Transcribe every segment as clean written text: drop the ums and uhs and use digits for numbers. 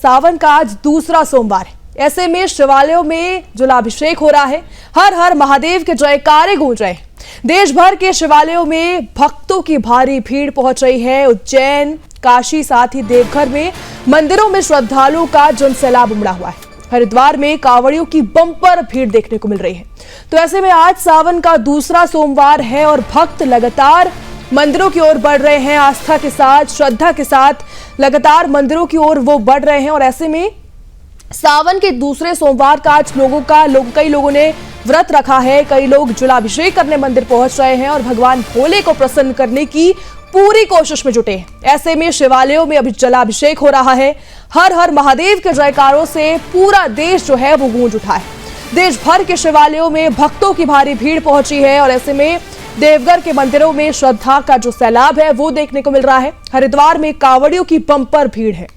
सावन का आज दूसरा सोमवार है। ऐसे में शिवालयों में जलाभिषेक हो रहा है। हर हर महादेव के जयकारे गूंज रहे हैं। देश भर के शिवालयों में भक्तों की भारी भीड़ पहुंच रही है। उज्जैन, काशी, साथ ही देवघर में मंदिरों में श्रद्धालुओं का जनसैलाब उमड़ा हुआ है। हरिद्वार में कांवड़ियों की बम्पर भीड़ देखने को मिल रही है। तो ऐसे में आज सावन का दूसरा सोमवार है और भक्त लगातार मंदिरों की ओर बढ़ रहे हैं। आस्था के साथ, श्रद्धा के साथ लगातार मंदिरों की ओर वो बढ़ रहे हैं। और ऐसे में सावन के दूसरे सोमवार का आज कई लोगों ने व्रत रखा है। कई लोग जलाभिषेक करने मंदिर पहुंच रहे हैं और भगवान भोले को प्रसन्न करने की पूरी कोशिश में जुटे हैं। ऐसे में शिवालयों में अभी जलाभिषेक हो रहा है। हर हर महादेव के जयकारों से पूरा देश जो है वो गूंज उठा है। देश भर के शिवालयों में भक्तों की भारी भीड़ पहुंची है और ऐसे में देवघर के मंदिरों में श्रद्धा का जो सैलाब है वो देखने को मिल रहा है। हरिद्वार में कांवड़ियों की बम्पर भीड़ है।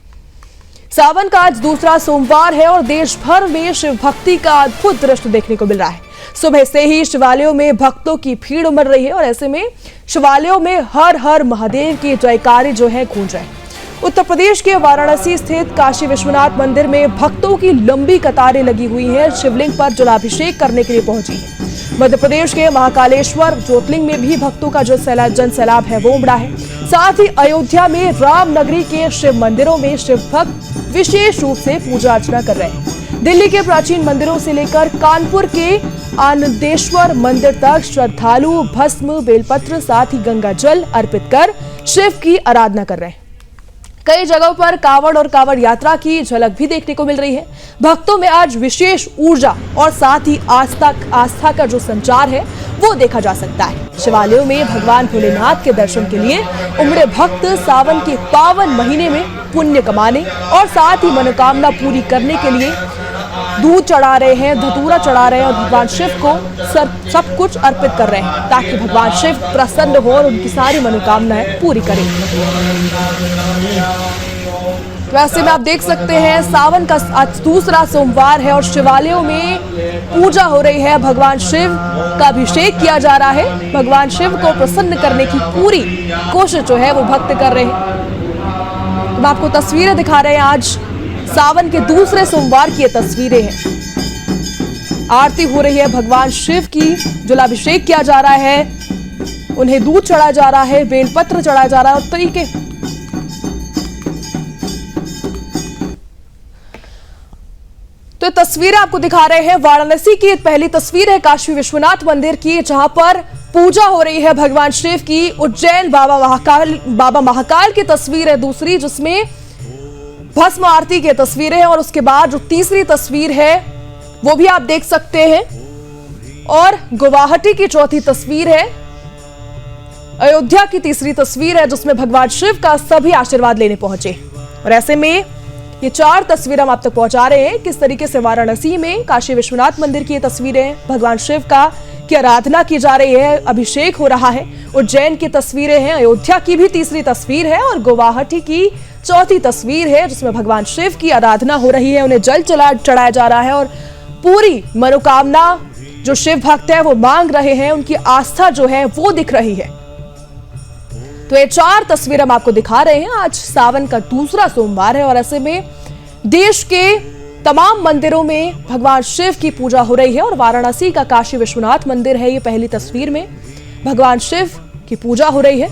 सावन का आज दूसरा सोमवार है और देश भर में शिव भक्ति का अद्भुत दृश्य देखने को मिल रहा है। सुबह से ही शिवालयों में भक्तों की भीड़ उमड़ रही है और ऐसे में शिवालयों में हर हर महादेव के जयकारे जो है गूंज रहे हैं। उत्तर प्रदेश के वाराणसी स्थित काशी विश्वनाथ मंदिर में भक्तों की लंबी कतारें लगी हुई हैं। शिवलिंग पर जलाभिषेक करने के लिए पहुंची है। मध्य प्रदेश के महाकालेश्वर ज्योतिर्लिंग में भी भक्तों का जो जनसैलाब है वो उमड़ा है। साथ ही अयोध्या में रामनगरी के शिव मंदिरों में शिव भक्त विशेष रूप से पूजा अर्चना कर रहे हैं। दिल्ली के प्राचीन मंदिरों से लेकर कानपुर के आनंदेश्वर मंदिर तक श्रद्धालु भस्म, बेलपत्र, साथ ही गंगा जल अर्पित कर शिव की आराधना कर रहे हैं। कई जगहों पर कांवड़ और कांवड़ यात्रा की झलक भी देखने को मिल रही है। भक्तों में आज विशेष ऊर्जा और साथ ही आस्था का जो संचार है वो देखा जा सकता है। शिवालयों में भगवान भोलेनाथ के दर्शन के लिए उमड़े भक्त सावन के पावन महीने में पुण्य कमाने और साथ ही मनोकामना पूरी करने के लिए दूध चढ़ा रहे हैं, धतूरा चढ़ा रहे हैं और भगवान शिव को सब कुछ अर्पित कर रहे हैं ताकि भगवान शिव प्रसन्न हो और उनकी सारी मनोकामनाएं पूरी करें। वैसे में आप देख सकते हैं सावन का आज दूसरा सोमवार है और शिवालयों में पूजा हो रही है। भगवान शिव का अभिषेक किया जा रहा है। भगवान शिव को प्रसन्न करने की पूरी कोशिश जो है वो भक्त कर रहे हैं। अब आपको तस्वीरें दिखा रहे हैं। आज सावन के दूसरे सोमवार की ये तस्वीरें हैं। आरती हो रही है भगवान शिव की, जलाभिषेक किया जा रहा है, उन्हें दूध चढ़ाया जा रहा है, बेलपत्र चढ़ाया जा रहा है और तरीके तो तस्वीरें आपको दिखा रहे हैं। वाराणसी की पहली तस्वीर है काशी विश्वनाथ मंदिर की, जहां पर पूजा हो रही है भगवान शिव की। उज्जैन बाबा महाकाल की तस्वीर है दूसरी, जिसमें भस्म आरती की तस्वीरें हैं। और उसके बाद जो तीसरी तस्वीर है वो भी आप देख सकते हैं। और गुवाहाटी की चौथी तस्वीर है। अयोध्या की तीसरी तस्वीर है जिसमें भगवान शिव का सभी आशीर्वाद लेने पहुंचे। और ऐसे में ये चार तस्वीर हम आप तक पहुंचा रहे हैं। किस तरीके से वाराणसी में काशी विश्वनाथ मंदिर की ये तस्वीरें, भगवान शिव की आराधना की जा रही है, अभिषेक हो रहा है। उज्जैन की तस्वीरें हैं, अयोध्या की भी तीसरी तस्वीर है और गुवाहाटी की चौथी तस्वीर है जिसमें भगवान शिव की आराधना हो रही है, उन्हें जल चढ़ाया जा रहा है और पूरी मनोकामना जो शिव भक्त है वो मांग रहे हैं, उनकी आस्था जो है वो दिख रही है। तो ये चार तस्वीर हम आपको दिखा रहे हैं। आज सावन का दूसरा सोमवार है और ऐसे में देश के तमाम मंदिरों में भगवान शिव की पूजा हो रही है। और वाराणसी का काशी विश्वनाथ मंदिर है ये पहली तस्वीर में भगवान शिव की पूजा हो रही है।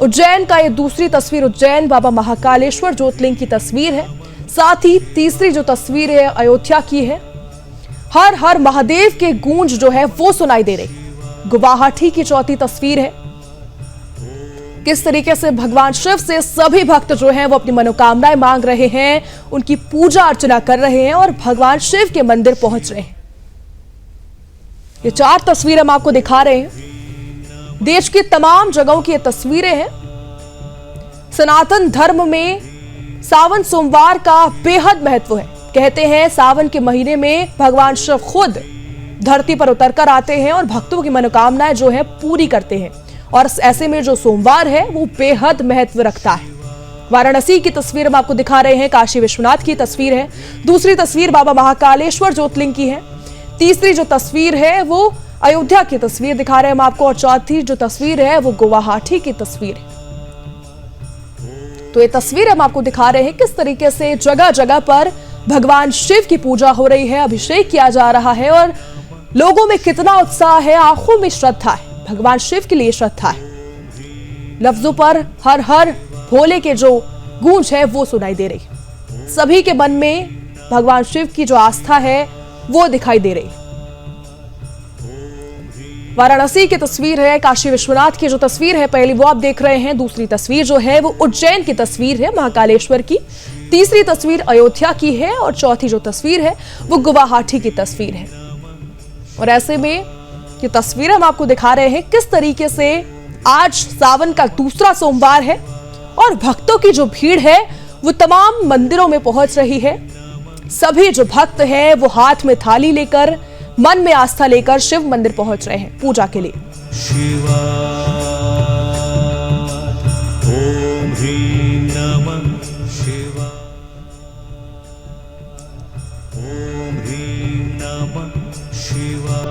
उज्जैन का ये दूसरी तस्वीर, उज्जैन बाबा महाकालेश्वर ज्योतिर्लिंग की तस्वीर है। साथ ही तीसरी जो तस्वीर है अयोध्या की है। हर हर महादेव के गूंज जो है वो सुनाई दे रही। गुवाहाटी की चौथी तस्वीर है। किस तरीके से भगवान शिव से सभी भक्त जो हैं वो अपनी मनोकामनाएं मांग रहे हैं, उनकी पूजा अर्चना कर रहे हैं और भगवान शिव के मंदिर पहुंच रहे हैं। ये चार तस्वीर हम आपको दिखा रहे हैं। देश की तमाम जगहों की ये तस्वीरें हैं। सनातन धर्म में सावन सोमवार का बेहद महत्व है। कहते हैं सावन के महीने में भगवान शिव खुद धरती पर उतरकर आते हैं और भक्तों की मनोकामनाएं जो है पूरी करते हैं। और ऐसे में जो सोमवार है वो बेहद महत्व रखता है। वाराणसी की तस्वीर हम आपको दिखा रहे हैं। काशी विश्वनाथ की तस्वीर है। दूसरी तस्वीर बाबा महाकालेश्वर ज्योतिर्लिंग की है। तीसरी जो तस्वीर है वो अयोध्या की तस्वीर दिखा रहे हैं हम आपको और चौथी जो तस्वीर है वो गुवाहाटी की तस्वीर है। तो ये तस्वीर हम आपको दिखा रहे हैं किस तरीके से जगह जगह पर भगवान शिव की पूजा हो रही है, अभिषेक किया जा रहा है और लोगों में कितना उत्साह है, आंखों में श्रद्धा है, भगवान शिव के लिए श्रद्धा है। लफ्जों पर हर हर भोले के जो गूंज है वो सुनाई दे रही, सभी के मन में भगवान शिव की जो आस्था है वो दिखाई दे रही। वाराणसी की तस्वीर है, काशी विश्वनाथ की जो तस्वीर है पहली वो आप देख रहे हैं, दूसरी तस्वीर जो है वो उज्जैन की तस्वीर है महाकालेश्वर की, तीसरी तस्वीर अयोध्या की है और चौथी जो तस्वीर है वो गुवाहाटी की तस्वीर है। और ऐसे में ये तस्वीर हम आपको दिखा रहे हैं किस तरीके से आज सावन का दूसरा सोमवार है और भक्तों की जो भीड़ है वो तमाम मंदिरों में पहुंच रही है। सभी जो भक्त हैं वो हाथ में थाली लेकर, मन में आस्था लेकर शिव मंदिर पहुंच रहे हैं पूजा के लिए। शिवा ओम ह्रीं नमः शिवा ओम ह्रीं नमः शिवा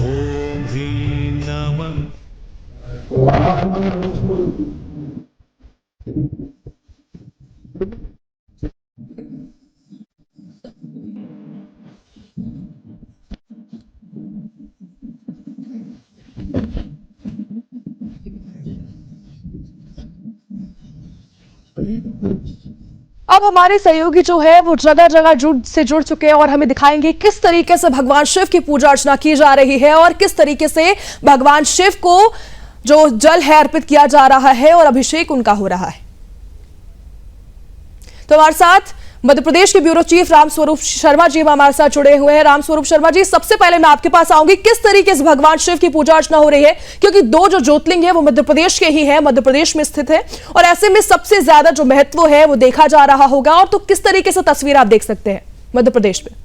ओम ह्रीं नमः। अब हमारे सहयोगी जो है वो जगह जगह जुड़ चुके हैं और हमें दिखाएंगे किस तरीके से भगवान शिव की पूजा अर्चना की जा रही है और किस तरीके से भगवान शिव को जो जल है अर्पित किया जा रहा है और अभिषेक उनका हो रहा है। तो हमारे साथ मध्य प्रदेश के ब्यूरो चीफ रामस्वरूप शर्मा जी हमारे साथ जुड़े हुए हैं। रामस्वरूप शर्मा जी, सबसे पहले मैं आपके पास आऊंगी, किस तरीके से भगवान शिव की पूजा अर्चना हो रही है, क्योंकि दो जो ज्योतिर्लिंग है वो मध्य प्रदेश के ही है, मध्य प्रदेश में स्थित है और ऐसे में सबसे ज्यादा जो महत्व है वो देखा जा रहा होगा, और तो किस तरीके से तस्वीर आप देख सकते हैं मध्य प्रदेश में?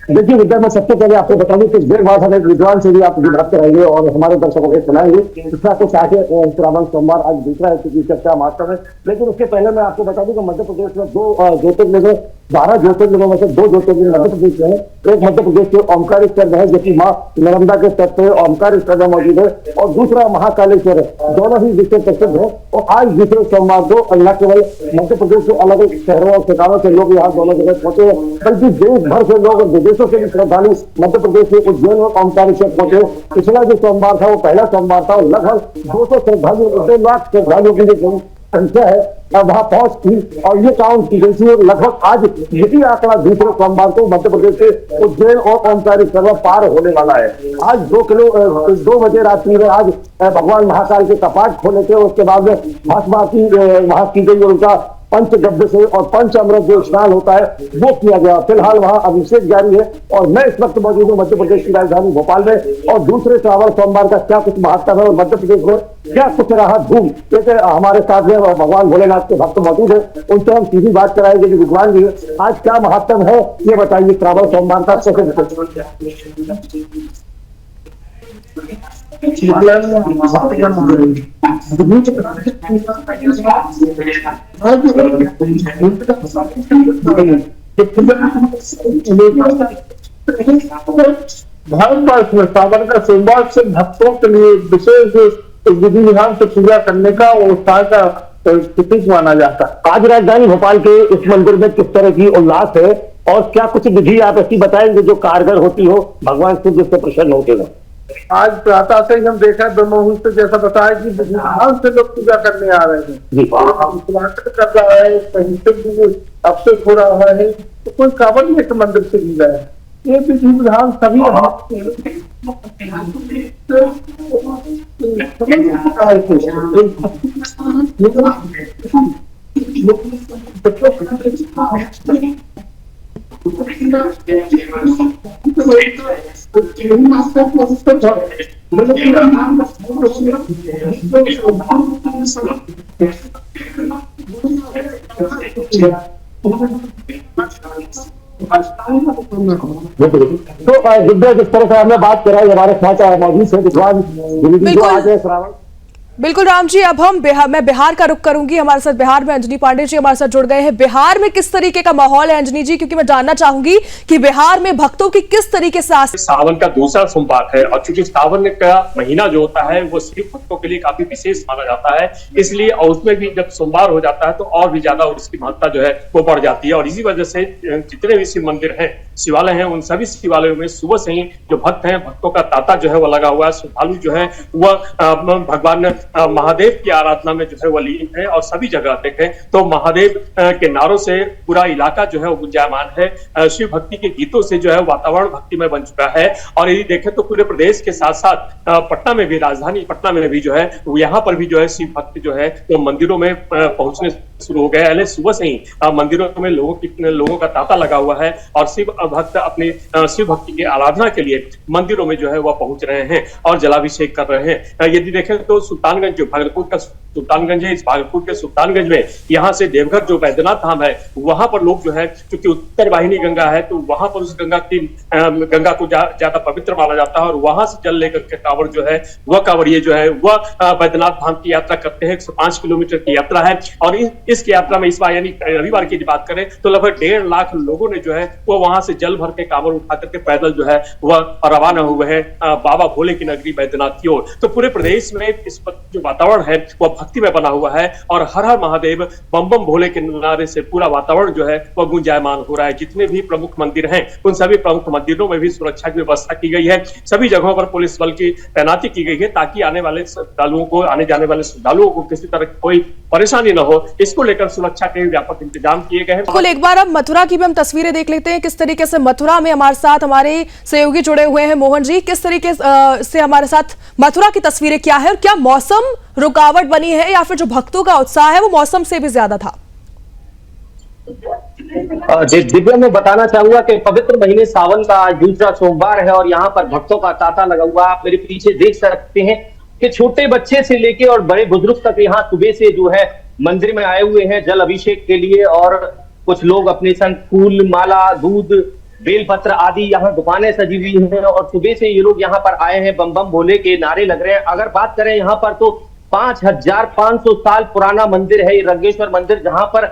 देखिए विद्या, मैं सबसे पहले आपको बता दूं कि देर बाद हमें विद्वान से भी आप बात कराएंगे और हमारे दर्शकों को सुनाएंगे। इसका कुछ आगे श्रावण सोमवार आज दूसरा है क्योंकि चर्चा मास्टर है, लेकिन उसके पहले मैं आपको बता दूं कि मध्य प्रदेश में 2 ज्योतिर्लिंग, 12 ज्योतिर्लिंगों में से 2 ज्योतिर्लिंग मध्य प्रदेश में है। एक मध्य प्रदेश के ओमकारेश्वर में है जो कि माँ नर्मदा के तट पे ओमकारेश्वर में मौजूद है, और दूसरा महाकालेश्वर है। दोनों ही विश्व प्रसिद्ध है और आज दूसरे सोमवार को न केवल मध्य प्रदेश के अलग अलग शहरों और ठिकानों से लोग यहाँ दोनों जगह पहुंचे हैं, बल्कि देश भर से लोग, विदेशों से भी श्रद्धालु मध्य प्रदेश के उज्जैन और ओमकारेश्वर पहुंचे। पिछला जो सोमवार था वो पहला सोमवार था और लगभग 200 श्रद्धालुओं, 2 लाख श्रद्धालुओं की जो संख्या है वहां पहुंच थी और ये काउंट की गई थी। लगभग आज यही आंकड़ा दूसरे सोमवार को मध्य प्रदेश के उज्जैन और ओमकारेश्वर में पार होने वाला है। आज 2 बजे रात्रि में आज भगवान महाकाल के कपाट खोले थे, उसके बाद भस्मा की वहां की गई, उनका पंचगव्य से और पंच अमृत जो स्नान होता है वो किया गया। फिलहाल वहां अभिषेक जारी है और मैं इस वक्त मौजूद हूँ मध्य प्रदेश की राजधानी भोपाल में, और दूसरे श्रावण सोमवार का क्या कुछ महत्व है और मध्य प्रदेश में क्या कुछ रहा धूम, जैसे हमारे साथ में भगवान भोलेनाथ के भक्त मौजूद है, उनसे हम सीधी बात कराएंगे। कि भगवान जी आज क्या महत्व है ये बताइए श्रावण सोमवार का। भारतवर्ष में सावन का सोमवार से भक्तों के लिए विशेष विधि विधान से पूजा करने का और उत्साह का प्रतीक माना जाता है। आज राजधानी भोपाल के इस मंदिर में किस तरह की उल्लास है और क्या कुछ विधि आप ऐसी बताएंगे जो कारगर होती हो, भगवान शिव जिससे प्रसन्न होते हो? आज प्रातः से ही हम देखा ब्रह्ममुहूर्त जैसा बताया कि विधान से लोग पूजा करने आ रहे हैं, कर रहा है, कहीं अभिषेक हो रहा है, तो कोई कावड़ में मंदिर से मिल रहा है। ये विधि विधान सभी तो विद्या जिस तरह से हमने बात करा, हमारे साथ मौजूद है विद्वान जो आज है श्रावण। बिल्कुल राम जी, अब हम मैं बिहार का रुख करूंगी। हमारे साथ बिहार में अंजनी पांडे जी हमारे साथ जुड़ गए हैं। बिहार में किस तरीके का माहौल है अंजनी जी, क्योंकि मैं जानना चाहूंगी कि बिहार में भक्तों की किस तरीके से सावन का दूसरा सोमवार है और चूंकि सावन का महीना जो होता है वो शिव भक्तों के लिए काफी विशेष माना जाता है, इसलिए और उसमें भी जब सोमवार हो जाता है तो और भी ज्यादा उसकी महत्ता जो है वो बढ़ जाती है। और इसी वजह से जितने भी शिव मंदिर हैं, शिवालय हैं, उन सभी शिवालयों में सुबह से ही जो भक्त हैं, भक्तों का तांता जो है वो लगा हुआ है। श्रद्धालु जो है वह भगवान महादेव की आराधना में जो है वो लीन है और सभी जगह देखें तो महादेव के नारों से पूरा इलाका जो है वो गुंजायमान है। शिव भक्ति के गीतों से जो है वातावरण भक्तिमय बन चुका है। और यदि देखें तो पूरे प्रदेश के साथ साथ पटना में भी, राजधानी पटना में भी जो है यहाँ पर भी जो है शिव भक्त जो है वो मंदिरों में पहुंचने शुरू हो गए। सुबह से ही मंदिरों में लोगों का तांता लगा हुआ है और शिव भक्त अपनी शिव भक्ति की आराधना के लिए मंदिरों में जो है वह पहुंच रहे हैं और जलाभिषेक कर रहे हैं। यदि देखें तो सुल्तानगंज जो भागलपुर का सुल्तानगंज है, इस भागलपुर के सुल्तानगंज में यहाँ से देवघर जो बैद्यनाथ धाम है वहां पर लोग जो है, क्योंकि उत्तर वाहिनी गंगा है तो वहां पर उस गंगा को ज्यादा पवित्र माना जाता है और वहां से जल लेकर के कांवड़ जो है वह कांवड़िए जो है वह बैद्यनाथ धाम की यात्रा करते हैं। 105 किलोमीटर की यात्रा है और इस यात्रा में इस बार यानी रविवार की बात करें तो लगभग 1.5 लाख लोगों ने जो है वो वहां से जल भर के कांवड़ उठा करके पैदल जो है वह रवाना हुए हैं बाबा भोले की नगरी बैद्यनाथ की ओर। तो पूरे प्रदेश में इस जो वातावरण है वह भक्ति में बना हुआ है और हर हर महादेव बम बम भोले के नारे से पूरा वातावरण जो है वह गुंजायमान हो रहा है। जितने भी प्रमुख मंदिर हैं उन सभी प्रमुख मंदिरों में भी सुरक्षा की व्यवस्था की गई है। सभी जगहों पर पुलिस बल की तैनाती की गई है ताकि आने जाने वाले श्रद्धालुओं को किसी तरह कोई परेशानी न हो, इसको लेकर सुरक्षा के व्यापक इंतजाम किए गए हैं। बिल्कुल, एक बार अब मथुरा की भी हम तस्वीरें देख लेते हैं किस तरीके से मथुरा में हमारे साथ हमारे सहयोगी जुड़े हुए हैं। मोहन जी, किस तरीके से हमारे साथ मथुरा की तस्वीरें क्या है और क्या मौसम रुकावट बनी है या फिर जो भक्तों का उत्साह है वो मौसम से भी ज्यादा था? दिव्या, मैं बताना चाहूंगा कि पवित्र महीने सावन का आज दूसरा सोमवार है और यहाँ पर भक्तों का तांता लगा हुआ। आप मेरे पीछे देख सकते हैं कि छोटे बच्चे से लेके और बड़े बुजुर्ग तक यहाँ सुबह से जो है मंदिर में आए हुए हैं जल अभिषेक के लिए। और कुछ लोग अपने संग फूल, माला, दूध, बेलपत्र आदि, यहाँ दुकानें सजी हुई हैं और सुबह से ये लोग यहाँ पर आए हैं। बम बम भोले के नारे लग रहे हैं। अगर बात करें यहाँ पर तो 5500 साल पुराना मंदिर है ये रंगेश्वर मंदिर, जहां पर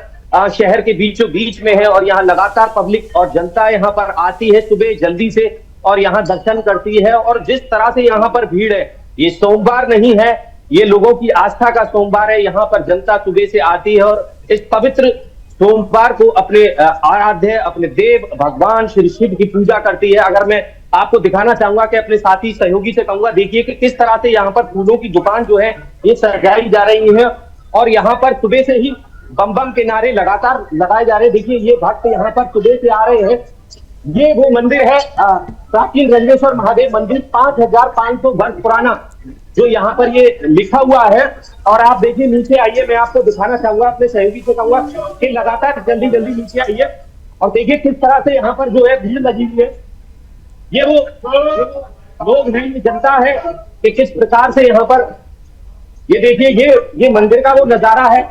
शहर के बीचों बीच में है और यहाँ लगातार पब्लिक और जनता यहाँ पर आती है सुबह जल्दी से और यहाँ दर्शन करती है। और जिस तरह से यहाँ पर भीड़ है, ये सोमवार नहीं है, ये लोगों की आस्था का सोमवार है। यहाँ पर जनता सुबह से आती है और इस पवित्र सोमवार को अपने आराध्य, अपने देव भगवान श्री शिव की पूजा करती है। अगर मैं आपको दिखाना चाहूंगा कि अपने साथी सहयोगी से कहूंगा, देखिए कि किस तरह से यहाँ पर फूलों की दुकान जो है ये सजाई जा रही है और यहाँ पर सुबह से ही बम बम के नारे लगातार लगाए जा रहे हैं। देखिए ये भक्त यहाँ पर सुबह से आ रहे हैं। ये वो मंदिर है प्राचीन रंगेश्वर महादेव मंदिर, 5500 वर्ष पुराना, जो यहाँ पर ये लिखा हुआ है। और आप देखिए नीचे आइए, मैं आपको दिखाना चाहूंगा, अपने सहयोगी से कहूंगा कि लगातार जल्दी जल्दी नीचे आइए और देखिए किस तरह से यहाँ पर जो है भीड़ लगी हुई है। ये वो लोग हैं, ये जनता है कि किस प्रकार से यहाँ पर ये देखिए ये मंदिर का वो नजारा है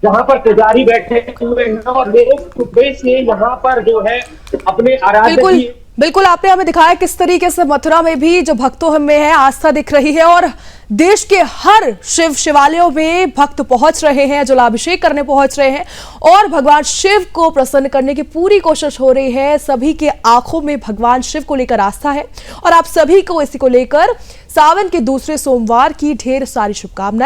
जहाँ पर पुजारी बैठे हुए हैं और लोग सुबह से यहाँ पर जो है अपने आराध्य। बिल्कुल, आपने हमें दिखाया किस तरीके से मथुरा में भी जो भक्तों में है आस्था दिख रही है और देश के हर शिवालयों में भक्त पहुंच रहे हैं, जलाभिषेक करने पहुंच रहे हैं और भगवान शिव को प्रसन्न करने की पूरी कोशिश हो रही है। सभी के आंखों में भगवान शिव को लेकर आस्था है और आप सभी को इसी को लेकर सावन के दूसरे सोमवार की ढेर सारी शुभकामनाएं।